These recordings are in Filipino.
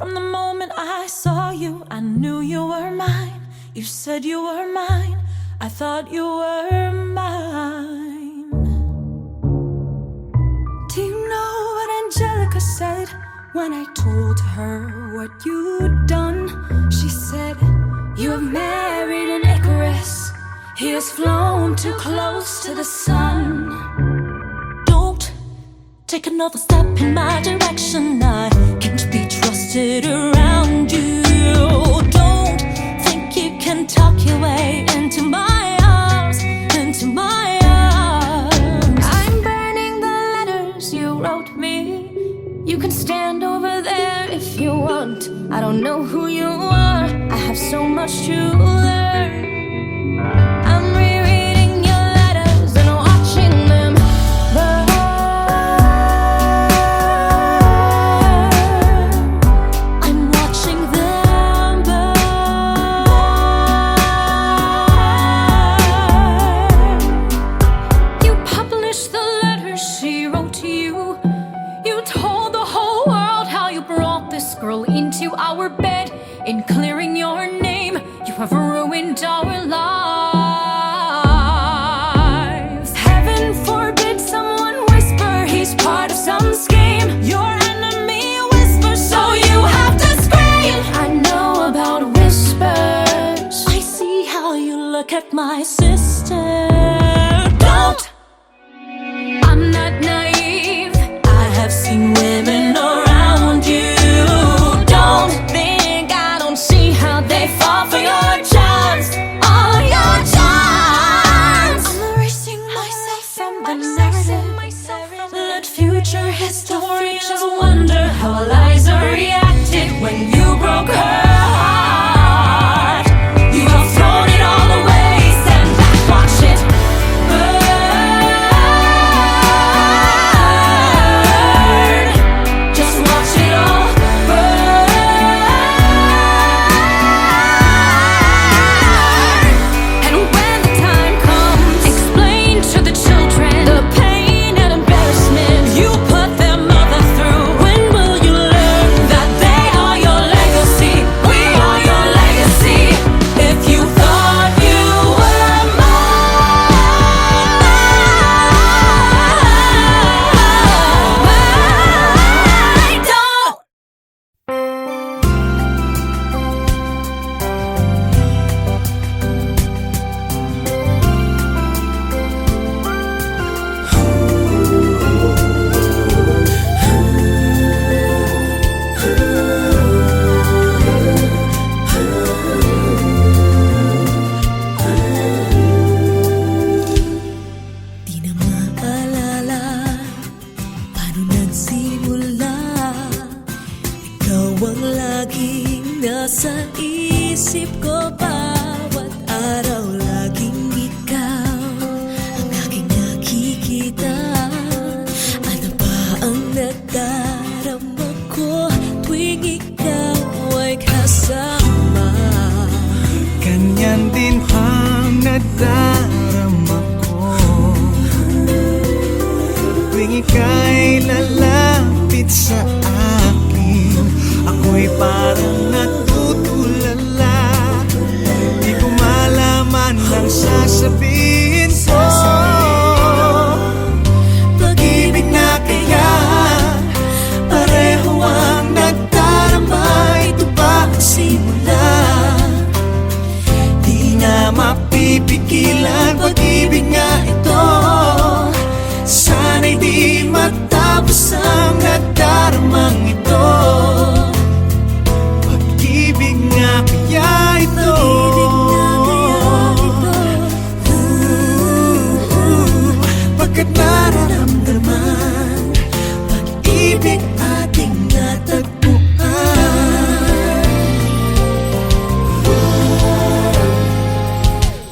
From the moment I saw you, I knew you were mine. You said you were mine, I thought you were mine. Do you know what Angelica said when I told her what you'd done? She said, you have married an Icarus. He has flown too close to the sun. Don't take another step in my direction. I can't be trusted around you. Don't think you can talk your way into my arms, into my arms. I'm burning the letters you wrote me. You can stand over there if you want. I don't know who you are, I have so much to learn. I'm rereading your letters and watching them burn. I'm watching them burn. You published the letters she wrote to you. You told the whole world how you brought this girl into our bed. In clearing your name, you have ruined our lives. Heaven forbid someone whisper he's part of some scheme. Your enemy whispers, so you have to scream. I know about whispers. I see how you look at my sister. Don't. I'm not naive. I have seen women around you. Don't think I don't see how they fall for your charms, all your charms. I'm erasing myself from the narrative. Let future historians wonder how Eliza reacted when you broke her heart. You have thrown it all away. Stand back, watch it burn. Just watch it all burn. And when the time comes, explain to the children the pain and embarrassment you put their mother through. When will you learn that they are your legacy? We are your legacy. If you thought you were mine, don't. Di na maalala paano nagsimula. Ikaw ang laging nasa isip ko. Bawat araw laging ikaw ang aking nakikita. Ano ba ang nadarama ko tuwing ikaw ay kasama? Ganyan din ang nadarama ko tuwing ika'y lalapit sa akin. Ako'y parang natutulala. Di ko malaman ang sasabihin ko. Pag-ibig na kaya pareho ang nadarama. Ito ba ang simula? Di na mapipigilan pag-ibig nga ito. Sana'y di matapos ang nadaramang ito. Pag-ibig nga kaya ito. Pagkat nararamdaman pag-ibig ating natagpuan.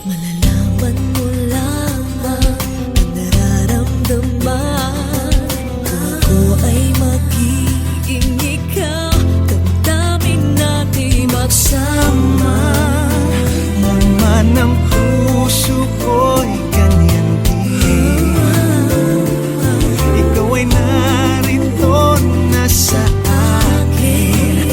Malalaman mo lamang ang nararamdaman. Kung ako ay magiging ikaw, damdamin natin magsama. Naman ang puso ko'y ganyan din. Ikaw ay narito na sa akin.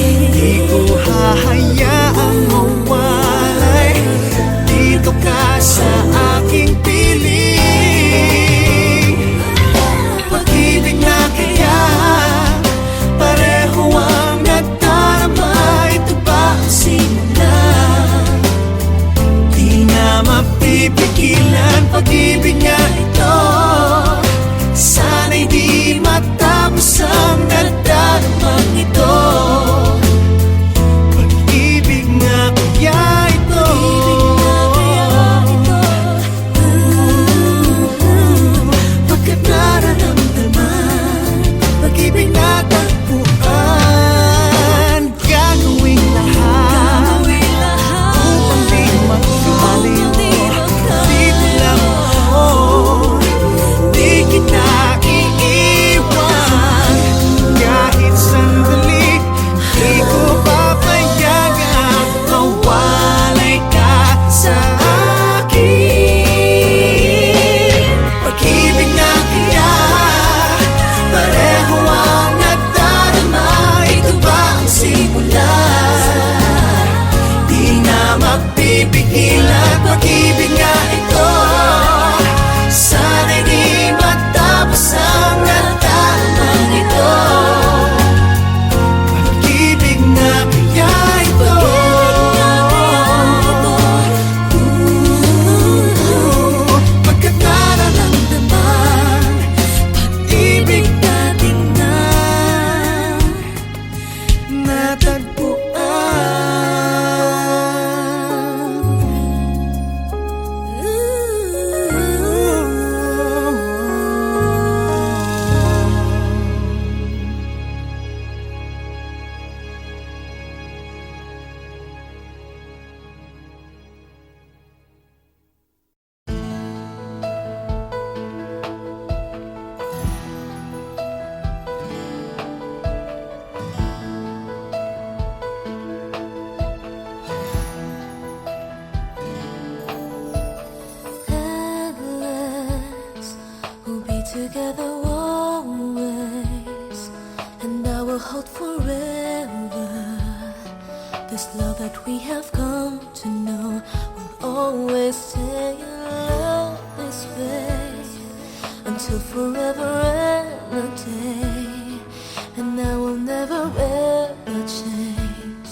that we have come to know will always stay in love this way until forever and a day. And I will never ever change,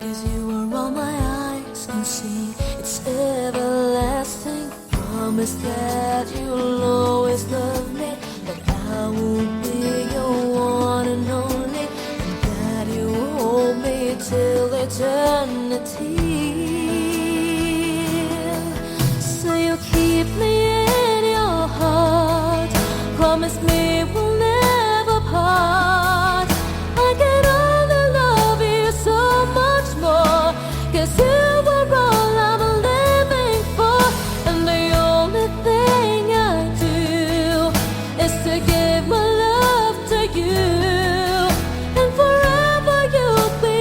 'cause you are all my eyes can see. It's everlasting. Promise that you'll always love me, that I will be your one and only, and that you hold me till eternity. So you keep me in your heart. Promise me we'll never part. I can only love you so much more, 'cause you are all I'm living for. And the only thing I do is to give my love to you. And forever you'll be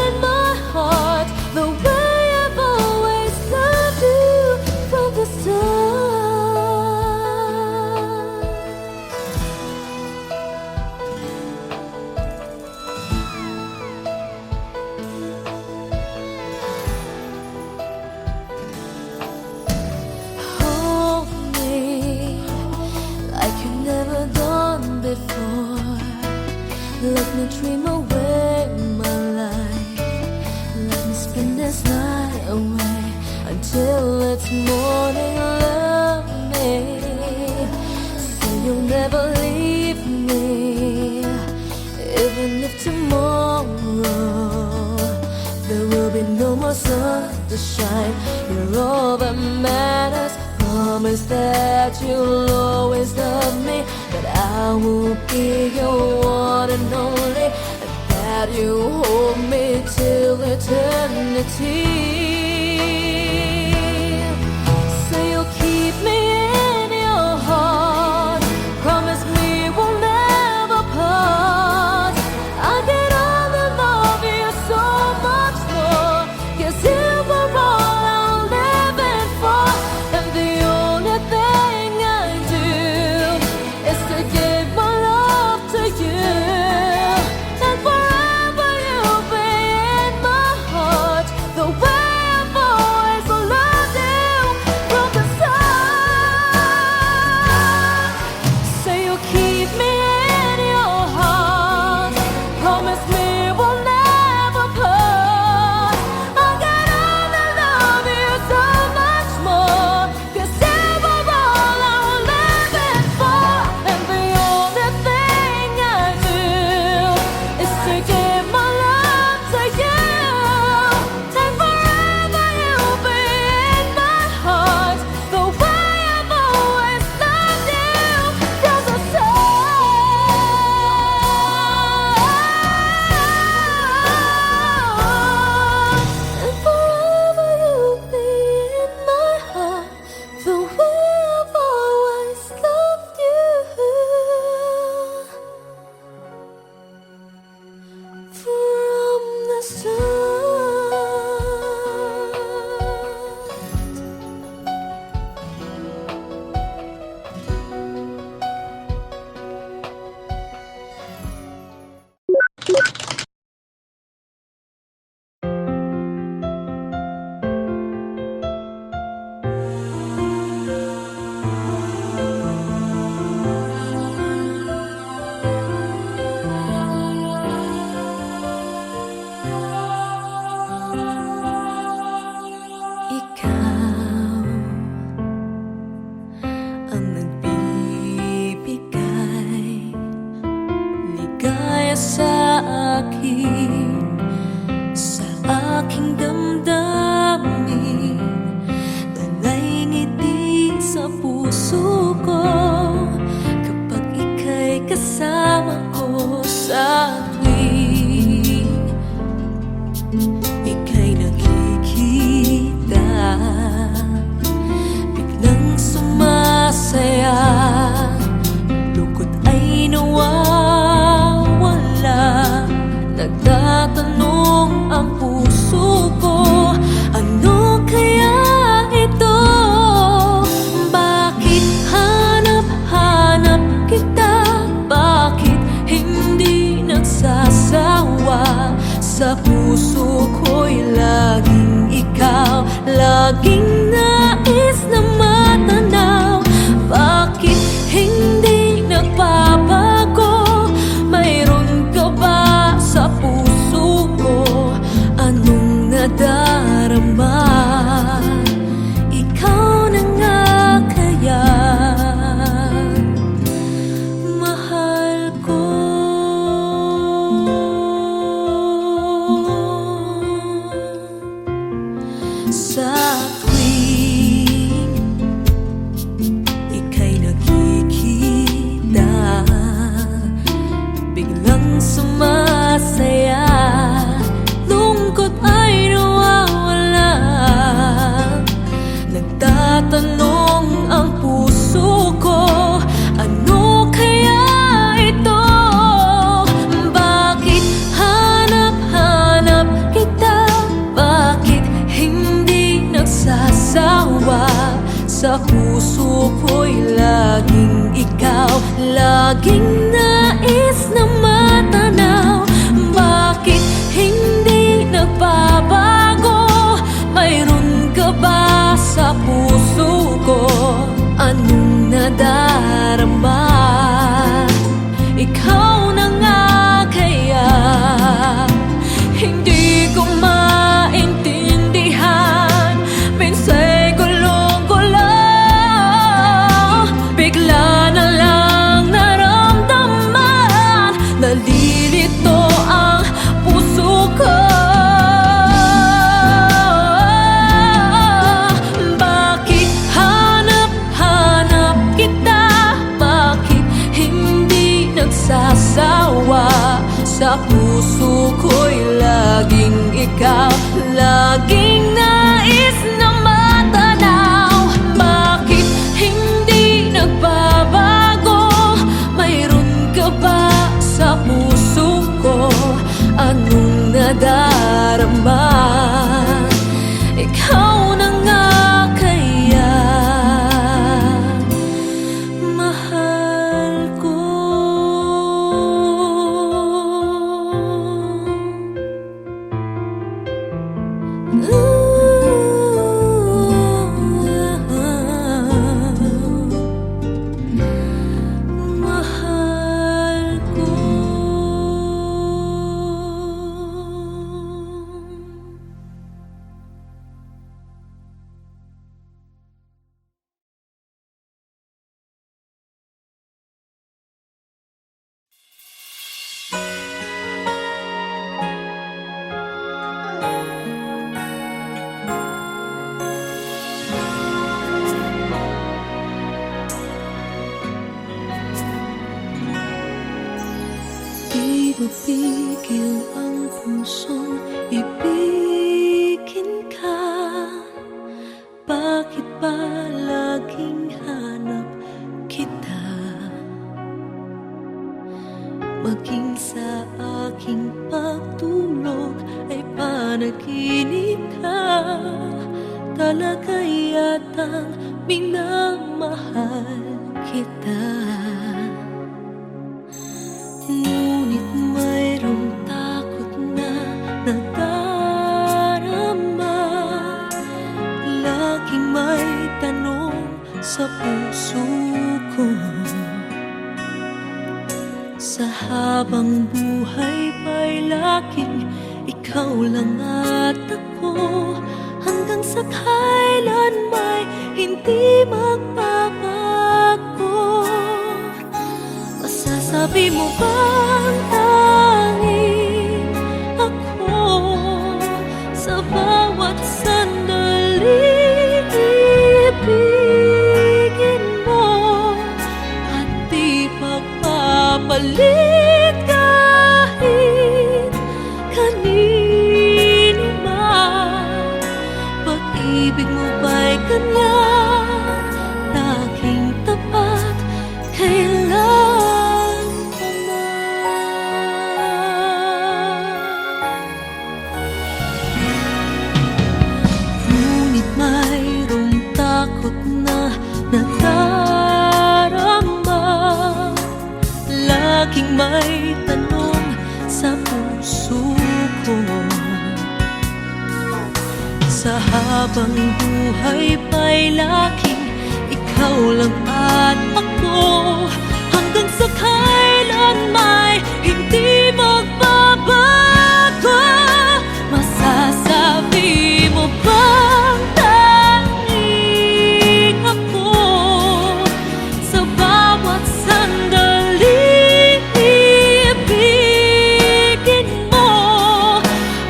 in my heart, the way I've always loved you from the start. Hold me like you never done before. Let me dream away my life. Let me spend this night away until it's morning. Love me, so you'll never leave me, even if tomorrow there will be no more sun to shine. You're all that matters. Promise that you'll always love me, that I will be your one and only, and that you hold me till eternity. So you'll keep me in your heart. Promise me we'll never part. I can only love you so much more, 'cause you are all I'm living for. And the only thing I do is to give my love to you. And forever you'll be in my heart, the way I've always loved you from the start. So you'll keep me in your heart. Promise me we'll never part. I can only love you so much more, 'cause you are all I'm living for. And the only thing I do is to give my love to you. And forever you'll be in my heart, the way I've always loved you from the start. And forever you'll be in my heart, the way I've always loved you from the start. Ikaw ang nagbibigay ligaya sa akin, sa aking damdamin. Talay ngiti sa puso ko kapag ika'y kasama ko sa tuwing ika'y nakikita. Biglang sumasaya, lungkot ay nawawala. Nagtatanong ang puso ko, ano kaya ito? Bakit hanap-hanap kita? Bakit hindi nagsasawa? Sa puso ko'y laging nais na matanaw. Bakit hindi nagbabago? Mayroon ka ba sa puso ko? Anong nadarama? Ikaw na nga kaya, mahal ko. Sa tuwing ika'y nakikita, biglang sumasaya, lungkot ay nawawala. Nagtatanong ang puso ko, ano kaya ito? Bakit hanap-hanap kita? Bakit hindi nagsasawa? Sa puso ko'y laging ikaw, laging nais na matanaw. Bakit hindi nagbabago? Mayroon ka ba sa puso ko? Anong nadarama? Ikaw na nga kaya, hindi ko maintindihan. Minsa'y gulong-gulo, bigla na lang naramdaman, nalilito ang puso ko. Bakit hanap-hanap kita? Bakit hindi nagsasawa? Sa puso ko'y laging ikaw, laging nais na matanaw. Bakit hindi nagbabago? Mayroon ka ba sa puso ko? Anong nadarama? Ikaw na nga kaya, mahal ko. Mahal ko. Di mapigil ang pusong ibigin ka. Bakit ba laging hanap kita? Maging sa aking pagtulog ay panaginip ka. Talaga yatang minamahal kita. Ngunit mayroong takot na nadarama. Laging may tanong sa puso ko. Sa habang buhay ba'y laging ikaw lang at ako? Hanggang sa kailan may hindi magbabago? Masasabi mo bang tanging ako sa bawat sandali ibigin mo at di pagpapalit kahit kanino man? Pag-ibig mo ba'y ganyan, laging tapat kailan pa man? Ngunit mayroong takot na nadarama. Laging may tanong sa puso ko. Sa habang buhay pa'y laking ikaw lang at ako, hanggang sa kailan may hindi magbabago. Masasabi mo bang tanging ako sa bawat sandali ibigin mo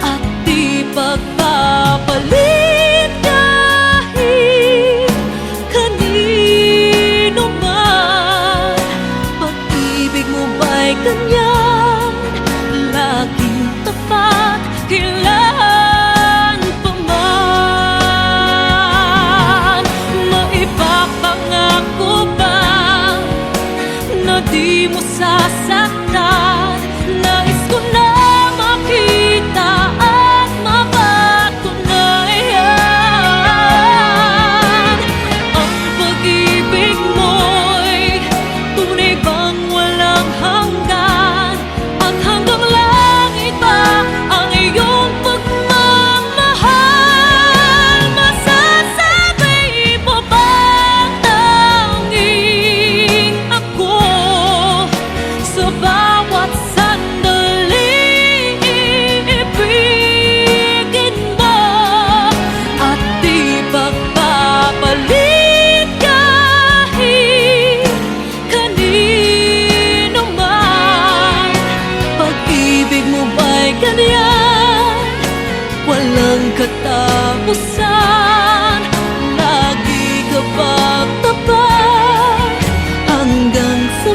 at di pagpapalit kahit kanino man? Pag-ibig mo ba'y ganyan, laging tapat kailan pa man? Maipapangako ba na di mo sasaktan? Nais ko na makita at mapatunayan ang pag-ibig mo'y tunay bang walang hanggan, at hanggang langit ba ang iyong pagmamahal? Masasabi mo bang tanging ako sa bawat sandali ibigin mo at di pagpapalit kahit kanino man? Pag-ibig mo ba'y ganyan, walang katapusan? Lagi ka bang tapat hanggang sa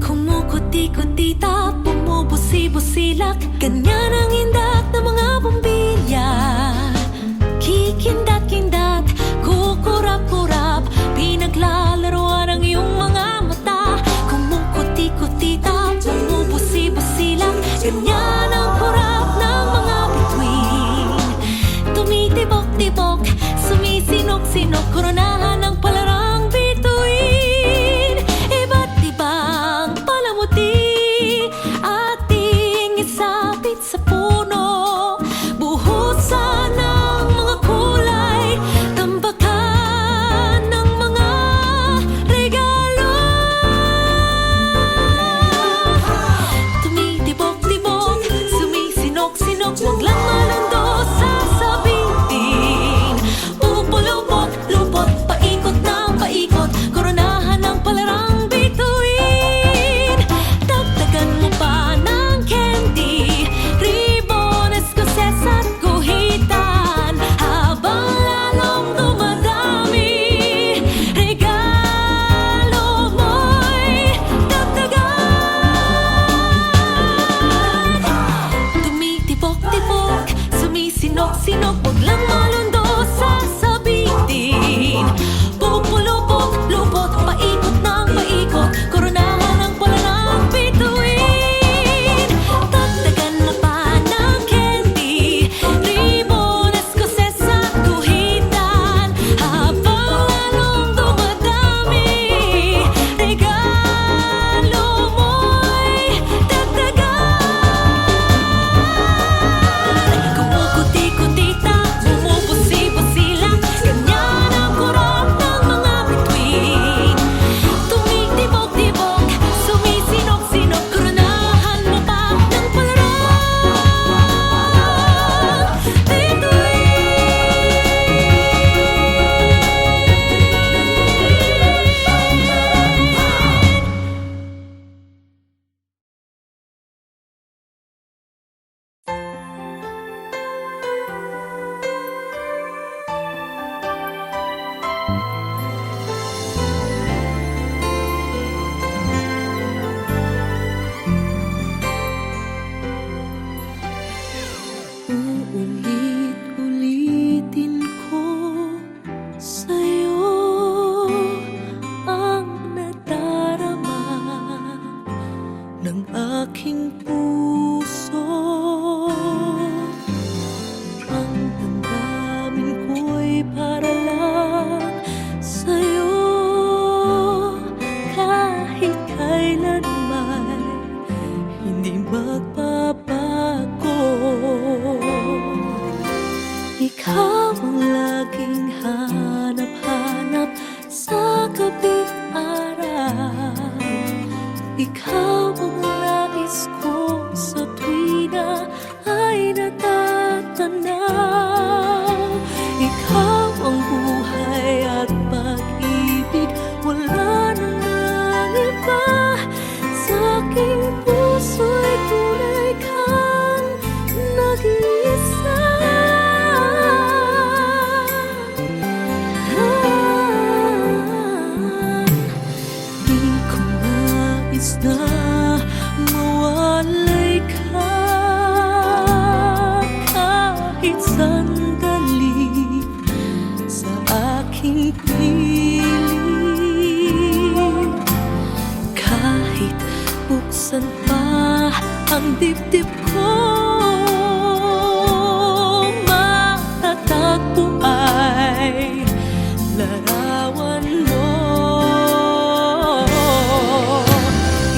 kumukuti-kutita, bumubusi-busilak, ganyan ang indat ng mga bombilya. Kikindat-kindat, kukurap-kurap, pinaglalaroan ang iyong mga mata. Kumukuti-kutita, bumubusi-busilak, ganyan ang kurap ng mga bituin. Tumitibok-tibok, sumisinok-sinok, koronahan ng palarang bituin. Iba't ibang palamuti ating isapit sa Ikaw ang laging hanap-hanap sa gabi't araw. Ikaw ang nais ko sa tuwi na ay natatanaw. Ikaw ang buhay at pag-ibig, wala nang iba. Sa aking puso'y tunay kang nag-iisa. Di ko nais na mawalay ka kahit sandali sa aking piling. Kahit buksan pa ang dibdib ko, matatagpo ay larawan mo.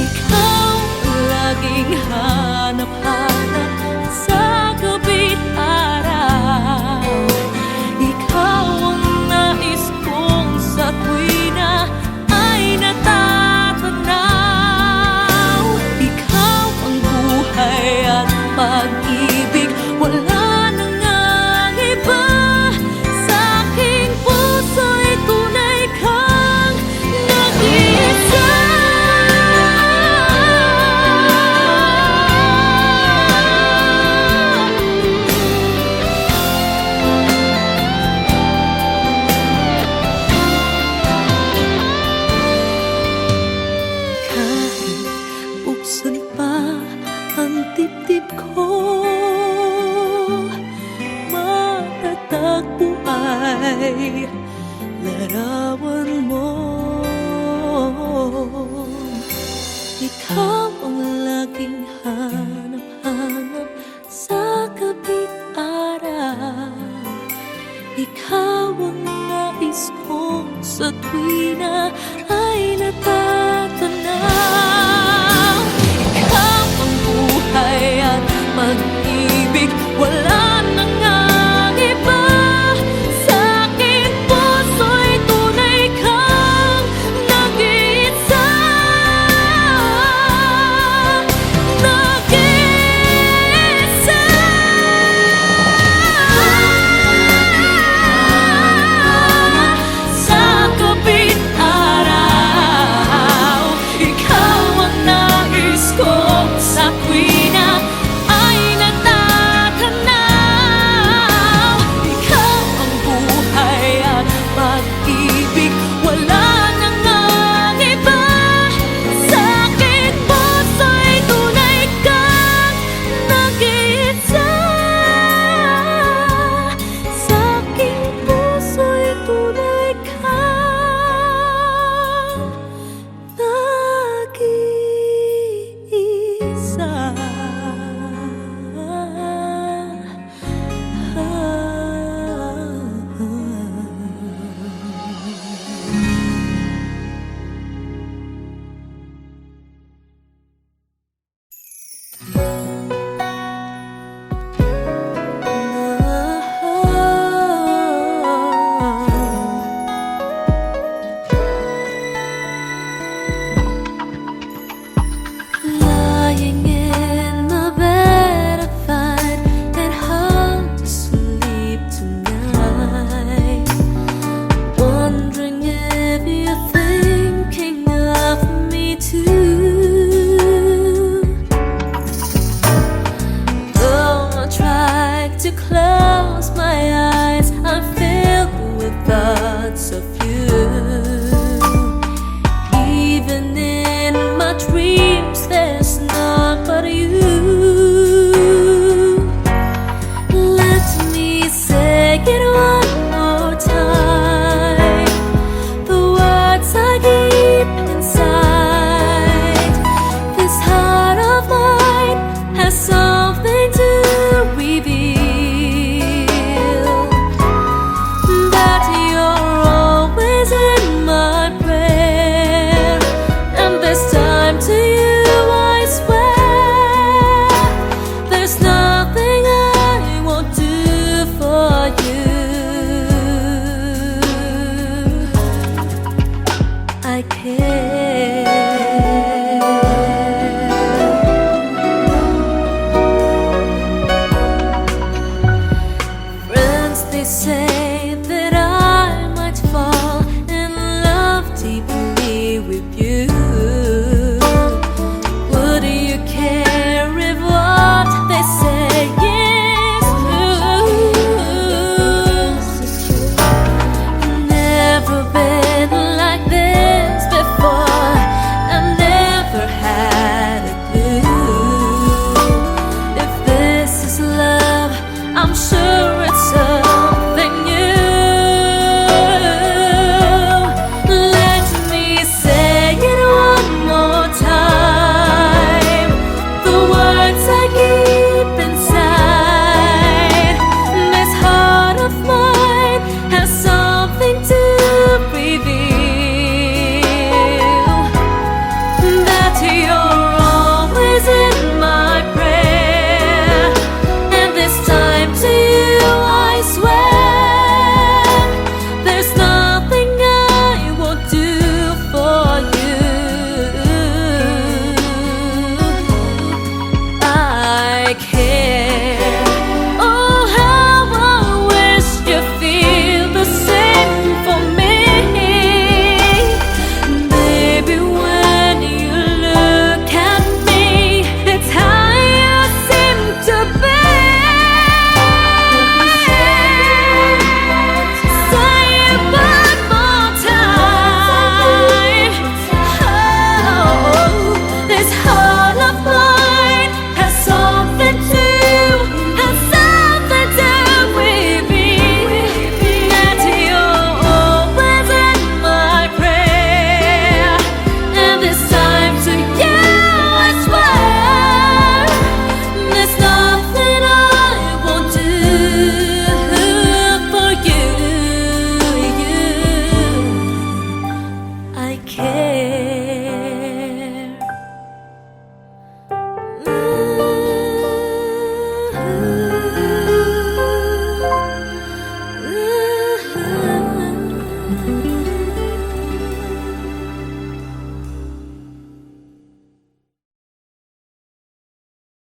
Ikaw ang laging hanap-hanap sa gabi't araw. Ikaw ang nais kong sa tuwi na ay natatanaw. Ikaw ang buhay at pag-ibig, wala nang ang iba. Sa aking puso'y tunay kang nag-iisa. Kahit buksan pa ang dibdib ko, matatagpo ay larawan mo. Ikaw ang laging hanap-hanap sa gabi't araw. Ikaw ang nais kong sa tuwi na ay natatanaw. Ikaw ang buhay at pag-ibig, wala nang ang iba. Sa aking puso'y tunay kang nag-iisa. Nag-iisa. Sa gabi't araw, ikaw that I might fall in love deeply with you. Would you care if what they say is true? Never been like this before. I never had a clue. If this is love, I'm sure it's something new. Let me say it one more time. The words I keep inside. This heart of mine has something to reveal. That you're always in my prayer, and this time to you I swear, there's nothing I won't do for you. I care. Oh, how I wish you feel the same for me. Baby, when you look at me, it's how you seem to be. Say it one more time. Oh, this heart of mine has something to with me. That you're always in my prayer, and this time to you I swear, there's nothing I won't do for you. I care.